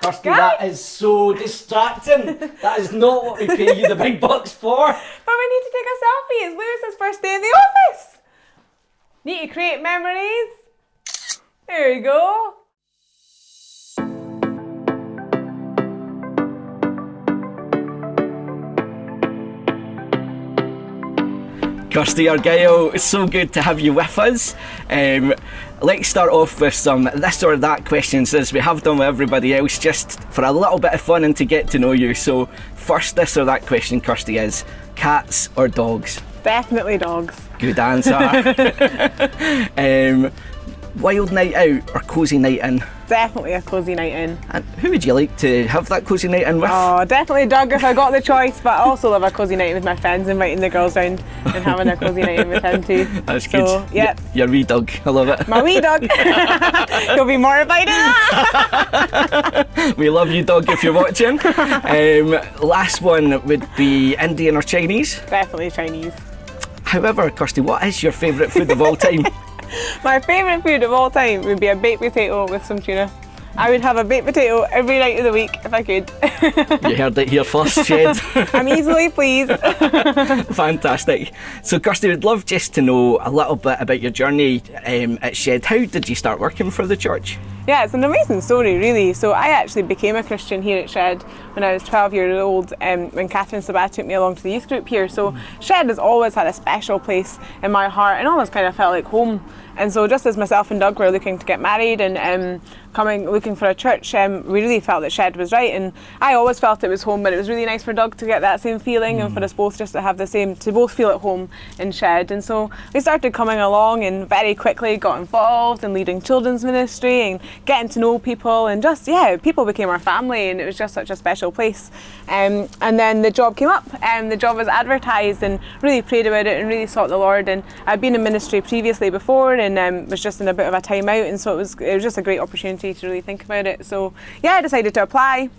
Kirsty, that is so distracting. That is not what we pay you the big bucks for. But we need to take a selfie. It's Lewis's first day in the office. Need to create memories. There you go. Kirsty, Argile, it's so good to have you with us. Let's start off with some this or that questions, as we have done with everybody else, just for a little bit of fun and to get to know you. So first this or that question, Kirsty, is cats or dogs? Definitely dogs. Good answer. Wild night out or cosy night in? Definitely a cosy night in. And who would you like to have that cosy night in with? Oh, definitely Doug if I got the choice, but I also love a cosy night in with my friends, inviting the girls round and having a cosy night in with him too. That's good. Yep. Your wee Doug, I love it. My wee Doug. You'll be mortified in that. We love you, Doug, if you're watching. Last one would be Indian or Chinese? Definitely Chinese. However, Kirsty, what is your favourite food of all time? My favourite food of all time would be a baked potato with some tuna. I would have a baked potato every night of the week if I could. You heard it here first, Shed. I'm easily pleased. Fantastic. So Kirsty, we'd love just to know a little bit about your journey at Shed. How did you start working for the church? Yeah, it's an amazing story really. So I actually became a Christian here at Shed when I was 12 years old, when Catherine Sabat took me along to the youth group here. So Shed has always had a special place in my heart and almost kind of felt like home. And so just as myself and Doug were looking to get married and looking for a church, we really felt that Shed was right. And I always felt it was home, but it was really nice for Doug to get that same feeling and for us both just to have to both feel at home in Shed. And so we started coming along and very quickly got involved in leading children's ministry and getting to know people, and just, people became our family, and it was just such a special place. And then the job came up, and the job was advertised, and really prayed about it and really sought the Lord. And I'd been in ministry previously before and was just in a bit of a time out, and so it was just a great opportunity to really think about it. So I decided to apply.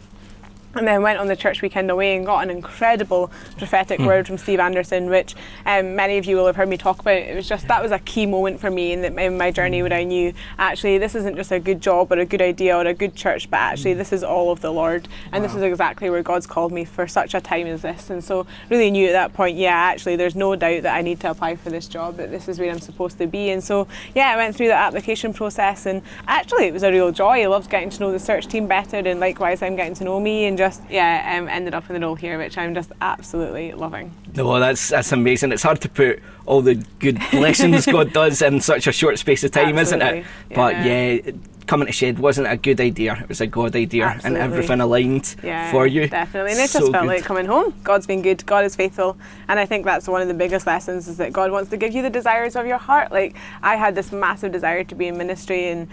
And then went on the church weekend away and got an incredible prophetic word from Steve Anderson, which many of you will have heard me talk about. It was just, that was a key moment for me in my journey when I knew, actually, this isn't just a good job or a good idea or a good church, but actually this is all of the Lord. And this is exactly where God's called me for such a time as this. And so really knew at that point, actually, there's no doubt that I need to apply for this job, that this is where I'm supposed to be. And so, I went through that application process, and actually it was a real joy. I loved getting to know the search team better, and likewise I'm getting to know me, and just ended up in the role here, which I'm just absolutely loving. No, that's amazing. It's hard to put all the good blessings God does in such a short space of time, Absolutely. Isn't it? But coming to Shed wasn't a good idea. It was a God idea. Absolutely. And everything aligned for you. Definitely. And it so just felt good. like coming home. God's been good. God is faithful. And I think that's one of the biggest lessons, is that God wants to give you the desires of your heart. Like, I had this massive desire to be in ministry, and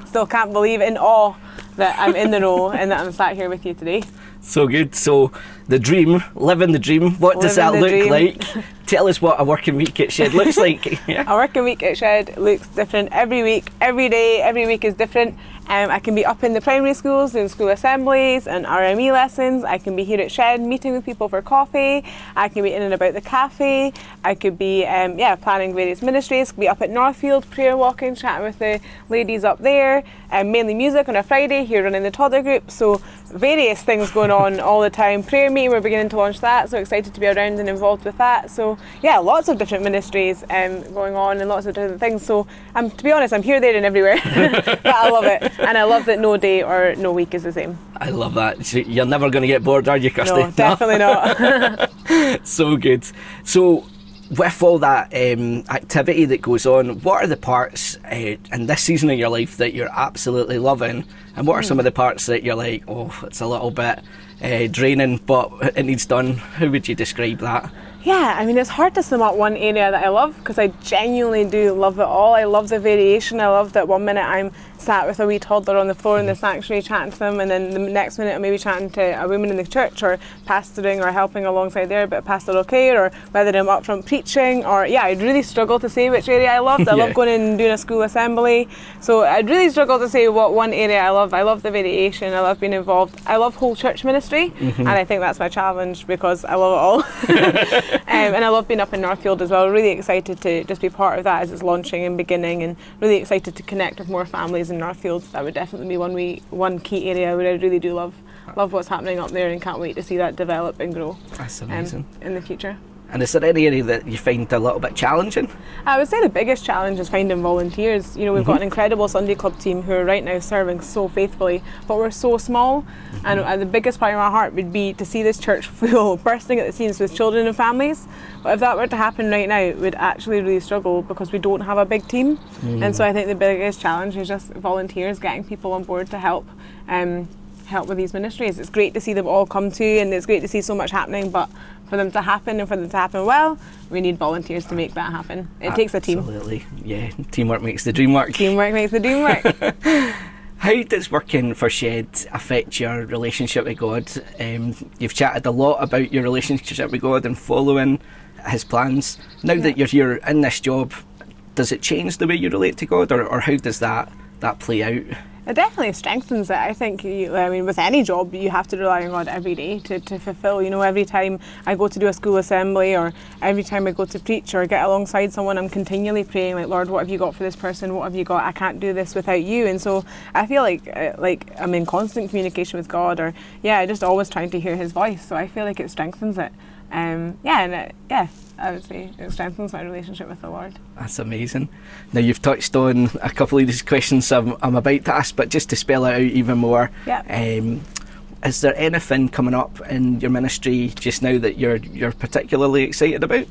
still can't believe, in awe, that I'm in the role and that I'm sat here with you today. So good. So the dream, living the dream, what does that look like? Tell us what a working week at Shed looks like. A working week at Shed looks different every week, every day, every week is different. I can be up in the primary schools doing school assemblies and RME lessons. I can be here at Shed meeting with people for coffee. I can be in and about the cafe. I could be planning various ministries. Could be up at Northfield, prayer walking, chatting with the ladies up there. Mainly music on a Friday, here running the toddler group. So various things going on all the time. Prayer meeting, we're beginning to launch that, so excited to be around and involved with that. So lots of different ministries going on and lots of different things. So to be honest, I'm here, there and everywhere. But I love it. And I love that no day or no week is the same. I love that. So you're never going to get bored, are you, Kirsty? No, definitely not. So good. So with all that activity that goes on, what are the parts in this season of your life that you're absolutely loving, and what are some of the parts that you're like, it's a little bit draining, but it needs done? How would you describe that? Yeah, I mean, it's hard to sum up one area that I love, because I genuinely do love it all. I love the variation. I love that one minute I'm sat with a wee toddler on the floor in the sanctuary chatting to them, and then the next minute I'm maybe chatting to a woman in the church, or pastoring or helping alongside there, but pastoral care, or whether I'm up front preaching, or I'd really struggle to say which area I loved. I love going in and doing a school assembly, so I'd really struggle to say what one area I love. I love the variation. I love being involved. I love whole church ministry, and I think that's my challenge, because I love it all. And I love being up in Northfield as well. Really excited to just be part of that as it's launching and beginning, and really excited to connect with more families ministries in Northfield. That would definitely be one key area where I really do love what's happening up there, and can't wait to see that develop and grow. That's amazing. In the future. And is there any area that you find a little bit challenging? I would say the biggest challenge is finding volunteers. You know, we've got an incredible Sunday club team who are right now serving so faithfully, but we're so small. And the biggest part of my heart would be to see this church full, bursting at the seams with children and families. But if that were to happen right now, we'd actually really struggle because we don't have a big team. And so I think the biggest challenge is just volunteers, getting people on board to help with these ministries. It's great to see them all come to, and it's great to see so much happening, but for them to happen and for them to happen well, we need volunteers to make that happen. It takes a team. Absolutely, yeah. Teamwork makes the dream work. Teamwork makes the dream work. How does working for Shed affect your relationship with God? You've chatted a lot about your relationship with God and following His plans. Now that you're here in this job, does it change the way you relate to God, or how does that play out? It definitely strengthens it. I think, with any job, you have to rely on God every day to fulfill. You know, every time I go to do a school assembly, or every time I go to preach or get alongside someone, I'm continually praying, like, Lord, what have you got for this person? What have you got? I can't do this without you. And so I feel like I'm in constant communication with God, or just always trying to hear His voice. So I feel like it strengthens it. I would say it strengthens my relationship with the Lord. That's amazing. Now, you've touched on a couple of these questions I'm about to ask, but just to spell it out even more, is there anything coming up in your ministry just now that you're particularly excited about?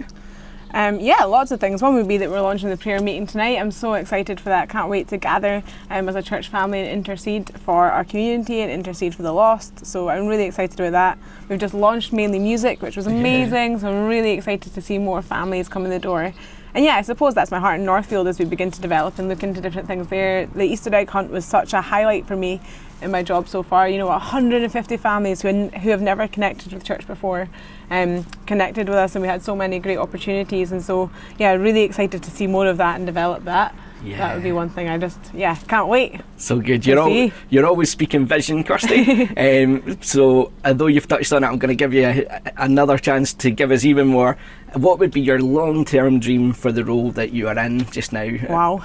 Lots of things. One would be that we're launching the prayer meeting tonight. I'm so excited for that. Can't wait to gather as a church family and intercede for our community and intercede for the lost. So I'm really excited about that. We've just launched mainly music, which was amazing. So I'm really excited to see more families come in the door. And I suppose that's my heart in Northfield as we begin to develop and look into different things there. The Easter egg hunt was such a highlight for me in my job so far. 150 families who have never connected with church before connected with us, and we had so many great opportunities. And so really excited to see more of that and develop that. That would be one thing I just can't wait. So good. You're always speaking vision, Kirsty. So although you've touched on it, I'm going to give you another chance to give us even more. What would be your long-term dream for the role that you are in just now? Wow.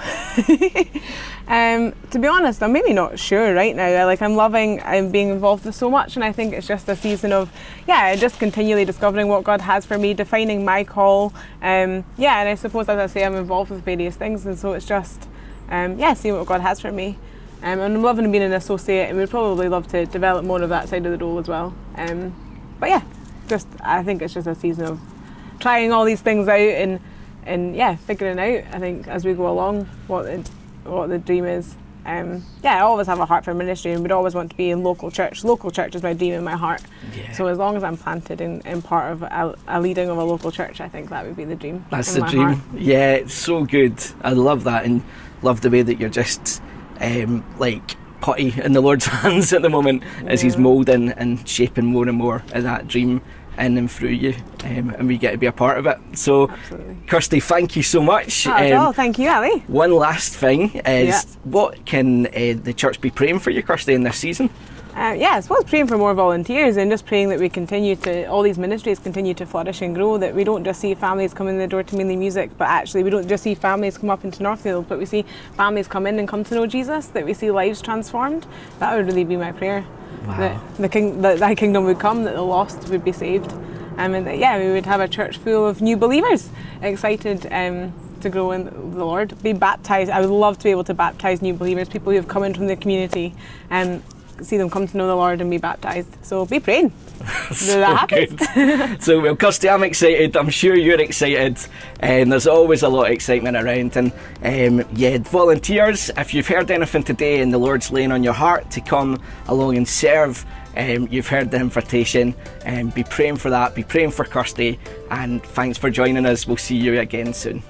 To be honest, I'm maybe not sure right now. I'm loving being involved with so much, and I think it's just a season of just continually discovering what God has for me, defining my call. And I suppose, as I say, I'm involved with various things, and so it's just seeing what God has for me. And I'm loving being an associate, and we'd probably love to develop more of that side of the role as well. I think it's just a season of trying all these things out and figuring out, I think, as we go along what the dream is. I always have a heart for ministry, and would always want to be in local church. Local church is my dream in my heart. So as long as I'm planted in part of a leading of a local church, I think that would be the dream. That's the dream. Heart. Yeah, it's so good. I love that, and love the way that you're just putty in the Lord's hands at the moment as He's moulding and shaping more and more of that dream in and through you, and we get to be a part of it. So, absolutely. Kirsty, thank you so much. Thank you, Ally. One last thing is, what can the church be praying for you, Kirsty, in this season? I suppose praying for more volunteers, and just praying that we continue to, all these ministries continue to flourish and grow, that we don't just see families come in the door to mainly music, but actually we don't just see families come up into Northfield, but we see families come in and come to know Jesus, that we see lives transformed. That would really be my prayer. Wow. That thy kingdom would come, that the lost would be saved, and that we would have a church full of new believers, excited to grow in the Lord, be baptised. I would love to be able to baptise new believers, people who have come in from the community, and see them come to know the Lord and be baptised. So be praying. So that happens. So, well, Kirsty, I'm excited. I'm sure you're excited. And there's always a lot of excitement around. And volunteers, if you've heard anything today and the Lord's laying on your heart to come along and serve, you've heard the invitation. Be praying for that. Be praying for Kirsty. And thanks for joining us. We'll see you again soon.